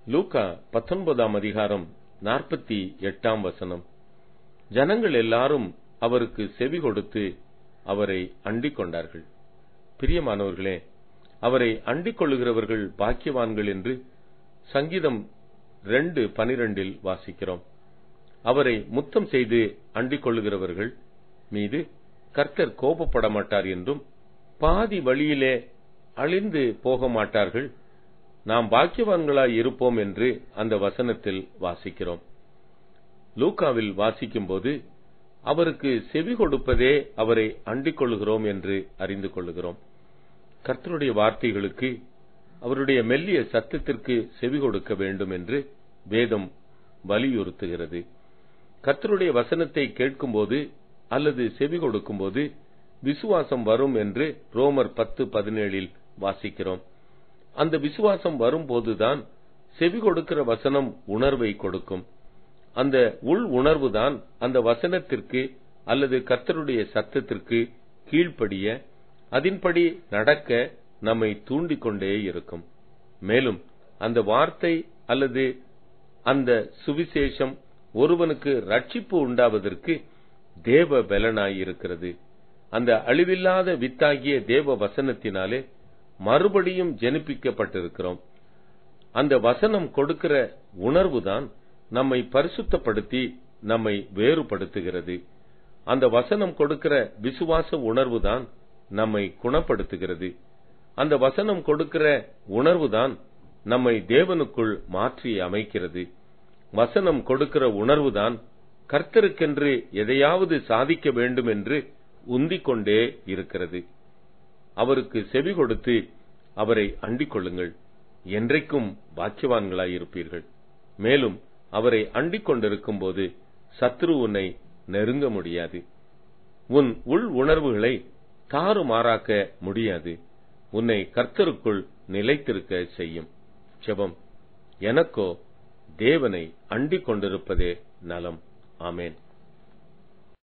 லூக்கா 19 அதிகாரம் 48 ஜனங்கள் எல்லாரும் அவருக்கு செவி கொடுத்து அவரை அண்டிக் கொண்டார்கள். பிரியமானவர்களே, அவரை அண்டிக் கொள்ளுகிறவர்கள் பாக்கியவான்கள் என்று சங்கீதம் 2:12 வாசிக்கிறோம். அவரை முத்தம் செய்து அண்டிக் கொள்ளுகிறவர்கள் மீது கர்த்தர் கோபப்பட மாட்டார் என்றும், பாதி வழியிலே அழிந்து போக மாட்டார்கள், நாம் பாக்கியவான்களாய் இருப்போம் என்று அந்த வசனத்தில் வாசிக்கிறோம். லூக்காவில் வாசிக்கும் போது அவருக்கு செவி கொடுப்பதே அவரை அண்டிக் கொள்ளுகிறோம் என்று அறிந்து கொள்ளுகிறோம். கர்த்தருடைய வார்த்தைகளுக்கு, அவருடைய மெல்லிய சத்தத்திற்கு செவி கொடுக்க வேண்டும் என்று வேதம் வலியுறுத்துகிறது. கர்த்தருடைய வசனத்தை கேட்கும்போது அல்லது செவி கொடுக்கும்போது விசுவாசம் வரும் என்று ரோமர் 10:17 வாசிக்கிறோம். அந்த விசுவாசம் வரும்போதுதான் செவி கொடுக்கிற வசனம் உணர்வை கொடுக்கும். அந்த உள் உணர்வுதான் அந்த வசனத்திற்கு அல்லது கர்த்தருடைய சத்தத்திற்கு கீழ்ப்படிய, அதின்படி நடக்க நம்மை தூண்டிக்கொண்டே இருக்கும். மேலும் அந்த வார்த்தை அல்லது அந்த சுவிசேஷம் ஒருவனுக்கு ரட்சிப்பு உண்டாவதற்கு தேவ பலனாய் இருக்கிறது. அந்த அழிவில்லாத வித்தாகிய தேவ வசனத்தினாலே மறுபடியும் ஜெனிப்பிக்கப்பட்டிருக்கிறோம். அந்த வசனம் கொடுக்கிற உணர்வுதான் நம்மை பரிசுத்தப்படுத்தி நம்மை வேறுபடுத்துகிறது. அந்த வசனம் கொடுக்கிற விசுவாச உணர்வுதான் நம்மை குணப்படுத்துகிறது. அந்த வசனம் கொடுக்கிற உணர்வுதான் நம்மை தேவனுக்குள் மாற்றி அமைக்கிறது. வசனம் கொடுக்கிற உணர்வுதான் கர்த்தருக்கென்று எதையாவது சாதிக்க வேண்டும் என்று உந்திக் கொண்டே இருக்கிறது. அவருக்கு செவி கொடுத்து அவரை அண்டிக் கொள்ளுங்கள், என்றைக்கும் பாக்கியவான்களாயிருப்பீர்கள். மேலும் அவரை அண்டிக் கொண்டிருக்கும் போது சத்ரு உன்னை நெருங்க முடியாது. உன் உள் உணர்வுகளை தாறுமாறாக்க முடியாது. உன்னை கர்த்தருக்குள் நிலைத்திருக்க செய்யும். ஜெபம். எனக்கோ தேவனை அண்டிக் கொண்டிருப்பதே நலம். ஆமென்.